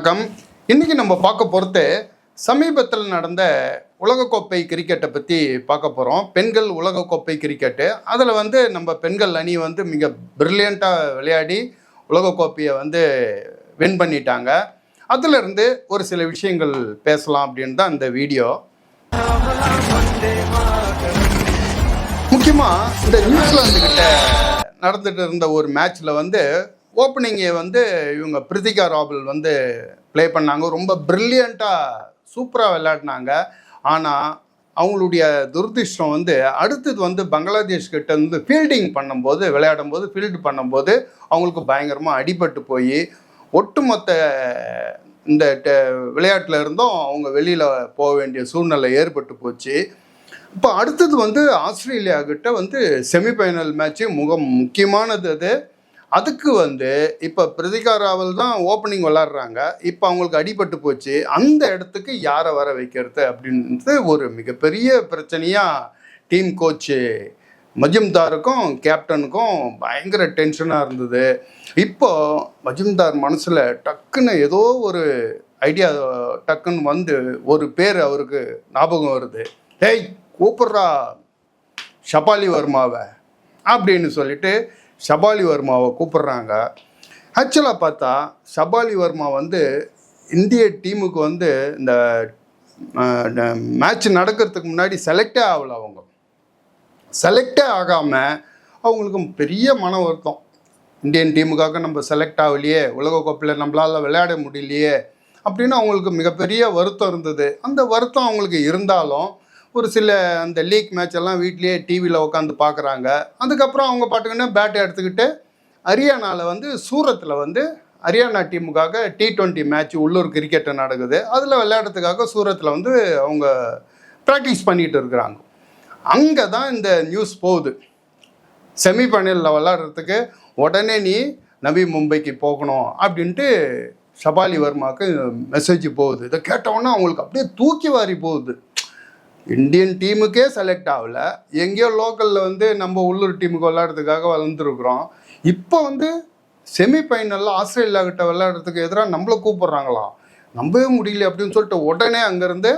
வணக்கம். இன்னைக்கு நம்ம பார்க்க போகிறது சமீபத்தில் நடந்த உலகக்கோப்பை கிரிக்கெட்டை பற்றி பார்க்க போகிறோம். பெண்கள் உலகக்கோப்பை கிரிக்கெட்டு. அதில் நம்ம பெண்கள் அணி மிக பிரில்லியண்ட்டாக விளையாடி உலகக்கோப்பையை வின் பண்ணிட்டாங்க. அதிலிருந்து ஒரு சில விஷயங்கள் பேசலாம் அப்படின்னு தான் இந்த வீடியோ. முக்கியமாக இந்த நியூசிலாந்து கிட்ட நடந்துட்டு இருந்த ஒரு மேட்ச்சில் ஓப்பனிங்கை இவங்க பிரித்திகா ராவல் ப்ளே பண்ணாங்க. ரொம்ப ப்ரில்லியண்ட்டாக சூப்பராக விளையாடினாங்க. ஆனால் அவங்களுடைய துரதிர்ஷ்டம் அடுத்தது பங்களாதேஷ் கிட்ட ஃபீல்டிங் பண்ணும்போது ஃபீல்டு பண்ணும்போது அவங்களுக்கு பயங்கரமாக அடிபட்டு போய் ஒட்டுமொத்த இந்த விளையாட்டில் இருந்தும் அவங்க வெளியில் போக வேண்டிய சூழ்நிலை ஏற்பட்டு போச்சு. இப்போ அடுத்தது ஆஸ்திரேலியா கிட்ட செமிஃபைனல் மேட்ச்சு முக்கியமானது. அதுக்கு இப்போ பிரித்திகா ராவல் தான் ஓப்பனிங் விளாட்றாங்க. இப்போ அவங்களுக்கு அடிபட்டு போச்சு. அந்த இடத்துக்கு யாரை வர வைக்கிறது அப்படின்றது ஒரு மிகப்பெரிய பிரச்சனையாக டீம் கோச்சு மஜும்தாருக்கும் கேப்டனுக்கும் பயங்கர டென்ஷனாக இருந்தது. இப்போது மஜும்தார் மனசில் டக்குன்னு ஏதோ ஒரு ஐடியா டக்குன்னு ஒரு பேர் அவருக்கு ஞாபகம் வருது. டேய் கூப்பிட்றா ஷபாலி வர்மாவை அப்படின்னு சொல்லிட்டு ஷபாலி வர்மாவை கூப்பிட்றாங்க. ஆக்சுவலாக பார்த்தா ஷபாலி வர்மா இந்திய டீமுக்கு இந்த மேட்ச் நடக்கிறதுக்கு முன்னாடி செலக்டே ஆகலை. அவங்க செலக்டே ஆகாமல் அவங்களுக்கு பெரிய மன வருத்தம். இந்தியன் டீமுக்காக நம்ம செலக்ட் ஆகலையே, உலகக்கோப்பையில் நம்மளால் விளையாட முடியலையே அப்படின்னு அவங்களுக்கு மிகப்பெரிய வருத்தம் இருந்தது. அந்த வருத்தம் அவங்களுக்கு இருந்தாலும் ஒரு சில அந்த லீக் மேட்ச் எல்லாம் வீட்லேயே டிவியில் உட்காந்து பார்க்குறாங்க. அதுக்கப்புறம் அவங்க பாட்டுக்குன்னு பேட்டை எடுத்துக்கிட்டு ஹரியானாவில் சூரத்தில் ஹரியானா டீமுக்காக T20 மேட்ச் உள்ளூர் கிரிக்கெட்டு நடக்குது. அதில் விளையாடுறதுக்காக சூரத்தில் அவங்க ப்ராக்டிஸ் பண்ணிகிட்டு இருக்கிறாங்க. அங்கே தான் இந்த நியூஸ் போகுது. செமிஃபைனலில் விளையாடுறதுக்கு உடனே நீ நவி மும்பைக்கு போகணும் அப்படின்ட்டு ஷபாலி வர்மாவுக்கு மெசேஜ் போகுது. இதை கேட்டவுடனே அவங்களுக்கு அப்படியே தூக்கி வாரி போகுது. இந்தியன் டீமுக்கே செலக்ட் ஆகலை, எங்கேயோ லோக்கலில் நம்ம உள்ளூர் டீமுக்கு விளையாடுறதுக்காக வந்துருக்குறோம். இப்போ செமிஃபைனலில் ஆஸ்திரேலியா கிட்ட விளையாடுறதுக்கு எதிராக நம்மளை கூப்பிட்றாங்களாம். நம்பவே முடியல அப்படின்னு சொல்லிட்டு உடனே அங்கேருந்து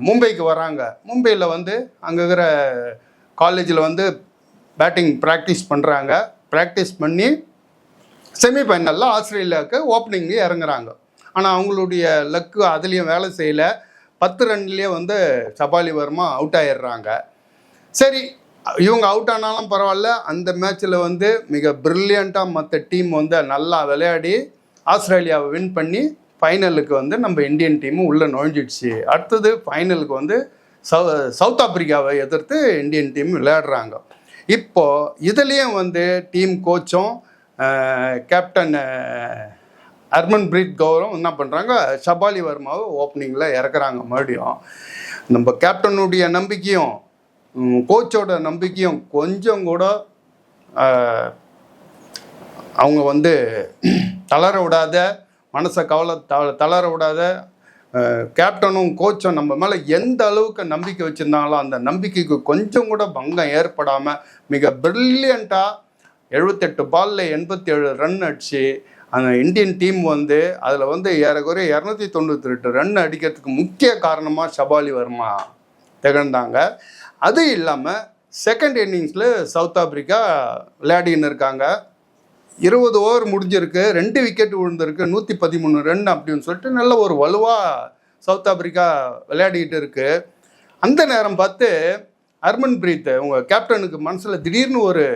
மும்பைக்கு வராங்க. மும்பையில் அங்கே இருக்கிற காலேஜில் பேட்டிங் ப்ராக்டிஸ் பண்ணுறாங்க. ப்ராக்டிஸ் பண்ணி செமிஃபைனலில் ஆஸ்திரேலியாவுக்கு ஓப்பனிங்கு இறங்குறாங்க. ஆனால் அவங்களுடைய லக்கு அதுலேயும் வேலை செய்யலை. 10 ரன்லேயே ஷபாலி வர்மா அவுட் ஆகிடுறாங்க. சரி, இவங்க அவுட் ஆனாலும் பரவாயில்ல. அந்த மேட்ச்சில் மிக ப்ரில்லியண்ட்டாக மற்ற டீம் நல்லா விளையாடி ஆஸ்திரேலியாவை வின் பண்ணி ஃபைனலுக்கு நம்ம இந்தியன் டீமு உள்ளே நுழைஞ்சிடுச்சு. அடுத்தது ஃபைனலுக்கு சவுத் ஆப்பிரிக்காவை எதிர்த்து இந்தியன் டீம் விளையாடுறாங்க. இப்போது இதுலேயும் டீம் கோச்சும் கேப்டன் ஹர்மன்பிரீத் கௌரும் என்ன பண்ணுறாங்க, ஷபாலி வர்மாவை ஓப்பனிங்கில் இறக்குறாங்க. மறுபடியும் நம்ம கேப்டனுடைய நம்பிக்கையும் கோச்சோட நம்பிக்கையும் கொஞ்சம் கூட அவங்க தளர விடாத, மனசை தளர விடாத கேப்டனும் கோச்சும் நம்ம மேலே எந்த அளவுக்கு நம்பிக்கை வச்சுருந்தாங்களோ அந்த நம்பிக்கைக்கு கொஞ்சம் கூட பங்கம் ஏற்படாமல் மிக ப்ரில்லியண்ட்டாக 78 பாலில் 87 ரன் அடிச்சு அந்த இந்தியன் டீம் அதில் ஏறக்குறைய 298 ரன் அடிக்கிறதுக்கு முக்கிய காரணமாக ஷபாலி வர்மா திகழ்ந்தாங்க. அது இல்லாமல் செகண்ட் இன்னிங்ஸில் சவுத் ஆப்பிரிக்கா விளையாடின்னு இருக்காங்க. 20 ஓவர் முடிஞ்சிருக்கு, 2 விக்கெட் விழுந்திருக்கு, 113 ரன் அப்படின்னு சொல்லிட்டு நல்ல ஒரு வலுவாக சவுத் ஆப்பிரிக்கா விளையாடிக்கிட்டு இருக்கு. அந்த நேரம் பார்த்து ஹர்மன்பிரீத் உங்கள் கேப்டனுக்கு மனசில் திடீர்னு ஒரு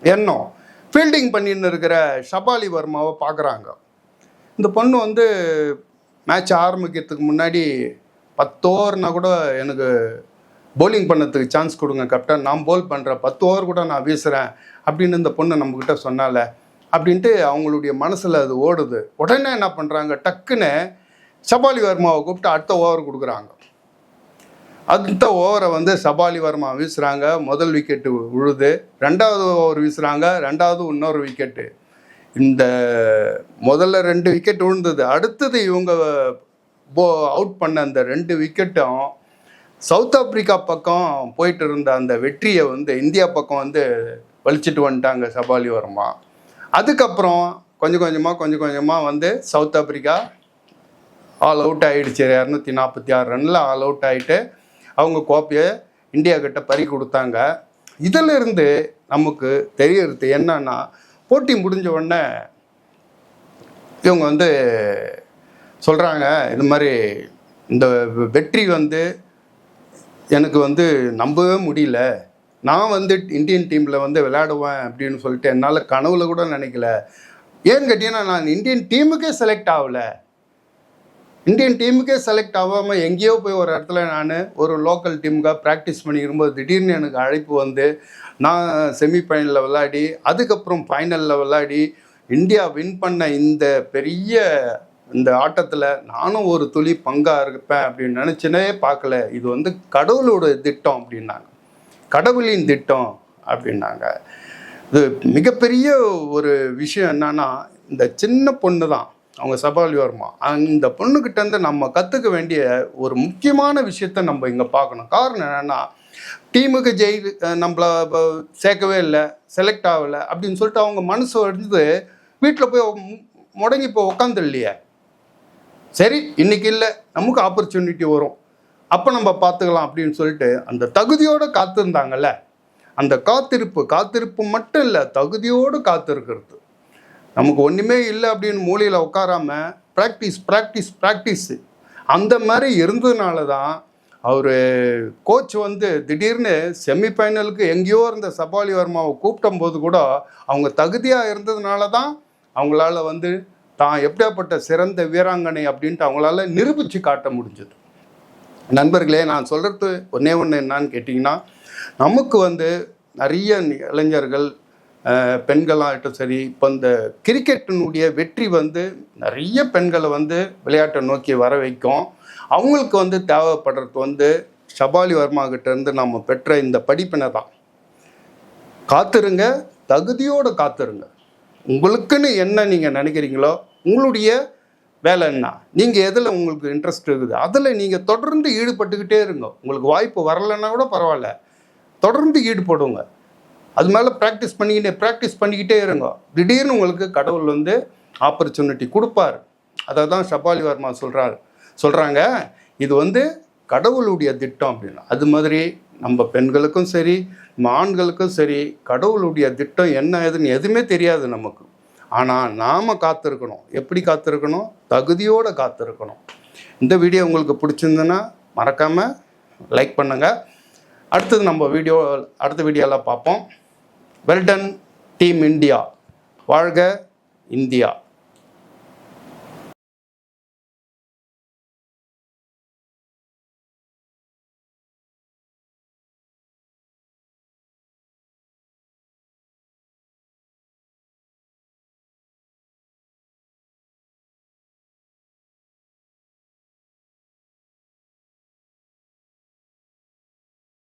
எண்ணம். ஃபீல்டிங் பண்ணின்னு இருக்கிற ஷபாலி வர்மாவை பார்க்குறாங்க. இந்த பொண்ணு மேட்ச் ஆரம்பிக்கிறதுக்கு முன்னாடி 10 ஓவர்னா கூட எனக்கு பவுலிங் பண்ணதுக்கு சான்ஸ் கொடுங்க கேப்டன், நான் பவுல் பண்ணுறேன், 10 ஓவர் கூட நான் வீசுகிறேன் அப்படின்னு இந்த பொண்ணு நம்மக்கிட்ட சொன்னால அப்படின்ட்டு அவங்களுடைய மனசில் அது ஓடுது. உடனே என்ன பண்ணுறாங்க, டக்குன்னு ஷபாலி வர்மாவை கூப்பிட்டு அடுத்த ஓவர் கொடுக்குறாங்க. அடுத்த ஓவரை ஷபாலி வர்மா வீசுகிறாங்க. முதல் விக்கெட்டு விழுது. 2வது ஓவர் வீசுகிறாங்க. 2வது இன்னொரு விக்கெட்டு. இந்த முதல்ல 2 விக்கெட் விழுந்தது. அடுத்தது இவங்க அவுட் பண்ண அந்த 2 விக்கெட்டும் சவுத் ஆப்பிரிக்கா பக்கம் போயிட்டு இருந்த அந்த வெற்றியை இந்தியா பக்கம் வலிச்சிட்டு வந்துட்டாங்க ஷபாலி வர்மா. அதுக்கப்புறம் கொஞ்சம் கொஞ்சமாக வந்து சவுத் ஆப்பிரிக்கா ஆல் அவுட் ஆகிடுச்சு. 246 ரனில் ஆல் அவுட் ஆகிட்டு அவங்க கோப்பையை இந்தியா கிட்ட பறி கொடுத்தாங்க. இதிலிருந்து நமக்கு தெரியறது என்னன்னா, போட்டி முடிஞ்ச உடனே இவங்க வந்து சொல்கிறாங்க, இது மாதிரி இந்த வெற்றி வந்து எனக்கு வந்து நம்பவே முடியல, நான் வந்து இந்தியன் டீமில் வந்து விளையாடுவேன் அப்படின்னு சொல்லிட்டு என்னால் கனவுல கூட நினைக்கல. ஏன்னு கேட்டிங்கன்னா, நான் இந்தியன் டீமுக்கே செலக்ட் ஆகலை. இந்தியன் டீமுக்கே செலக்ட் ஆகாமல் எங்கேயோ போய் ஒரு இடத்துல நான் ஒரு லோக்கல் டீமுக்காக ப்ராக்டிஸ் பண்ணிக்கிறம்போது திடீர்னு எனக்கு அழைப்பு வந்து நான் செமிஃபைனலில் விளையாடி அதுக்கப்புறம் ஃபைனலில் விளையாடி இந்தியா வின் பண்ண இந்த பெரிய இந்த ஆட்டத்தில் நானும் ஒரு துளி பங்காக இருப்பேன் அப்படின்னு நினச்சினே பார்க்கல. இது வந்து கடவுளோட திட்டம் அப்படின்னாங்க, கடவுளின் திட்டம் அப்படின்னாங்க. இது மிகப்பெரிய ஒரு விஷயம் என்னன்னா, இந்த சின்ன பொண்ணு தான் அவங்க சபாலி வர்மா, அந்த பொண்ணுக்கிட்டேருந்து நம்ம கற்றுக்க வேண்டிய ஒரு முக்கியமான விஷயத்த நம்ம இங்கே பார்க்கணும். காரணம் என்னென்னா, டீமுக்கு நம்மளை சேர்க்கவே இல்லை, செலக்ட் ஆகலை அப்படின்னு சொல்லிட்டு அவங்க மனசு வந்து வீட்டில் போய் முடங்கி இப்போ உக்காந்து இல்லையே. சரி, இன்னைக்கு இல்லை, நமக்கு ஆப்பர்ச்சுனிட்டி வரும், அப்போ நம்ம பார்த்துக்கலாம் அப்படின்னு சொல்லிட்டு அந்த தகுதியோடு காத்திருந்தாங்கல்ல. அந்த காத்திருப்பு மட்டும் இல்லை, தகுதியோடு காத்திருக்கிறது. நமக்கு ஒன்றுமே இல்லை அப்படின்னு மூலையில் உட்காராம ப்ராக்டிஸ் அந்த மாதிரி இருந்ததுனால தான் அவர் கோச் வந்து திடீர்னு செமிஃபைனலுக்கு எங்கேயோ இருந்த சபாலி வர்மாவை கூப்பிட்டும் போது கூட அவங்க தகுதியாக இருந்ததுனால தான் அவங்களால வந்து தான் எப்படியாப்பட்ட சிறந்த வீராங்கனை அப்படின்ட்டு அவங்களால நிரூபித்து காட்ட முடிஞ்சது. நண்பர்களே, நான் சொல்கிறது ஒன்றே ஒன்று என்னான்னு கேட்டிங்கன்னா, நமக்கு வந்து நிறைய இளைஞர்கள் பெண்களாகட்டும் சரி, இப்போ இந்த கிரிக்கெட்டினுடைய வெற்றி வந்து நிறைய பெண்களை வந்து விளையாட்டை நோக்கி வர வைக்கும். அவங்களுக்கு வந்து தேவைப்படுறது வந்து சபாலி வர்மா கிட்டேருந்து நம்ம பெற்ற இந்த படிப்பினை தான். காத்திருங்க, தகுதியோடு காத்திருங்க. உங்களுக்குன்னு என்ன நீங்கள் நினைக்கிறீங்களோ, உங்களுடைய வேலை என்ன, நீங்கள் எதில் உங்களுக்கு இன்ட்ரெஸ்ட் இருக்குது அதில் நீங்கள் தொடர்ந்து ஈடுபட்டுக்கிட்டே இருங்க. உங்களுக்கு வாய்ப்பு வரலைன்னா கூட பரவாயில்ல, தொடர்ந்து ஈடுபடுங்க. அது மேலே ப்ராக்டிஸ் பண்ணிக்கிட்டே இருங்க. திடீர்னு உங்களுக்கு கடவுள் வந்து ஆப்பர்ச்சுனிட்டி கொடுப்பார். அதை தான் சபாலி வர்மா சொல்கிறாங்க, இது வந்து கடவுளுடைய திட்டம் அப்படின்னு. அது மாதிரி நம்ம பெண்களுக்கும் சரி, நம்ம ஆண்களுக்கும் சரி, கடவுளுடைய திட்டம் என்ன ஏதுன்னு எதுவுமே தெரியாது நமக்கு. ஆனால் நாம் காத்திருக்கணும். எப்படி காத்திருக்கணும்? தகுதியோடு காத்திருக்கணும். இந்த வீடியோ உங்களுக்கு பிடிச்சிருந்துன்னா மறக்காமல் லைக் பண்ணுங்கள். அடுத்தது நம்ம அடுத்த வீடியோவில் பார்ப்போம். வெல்டன் டீம் இந்தியா, வாழ்க இந்தியா.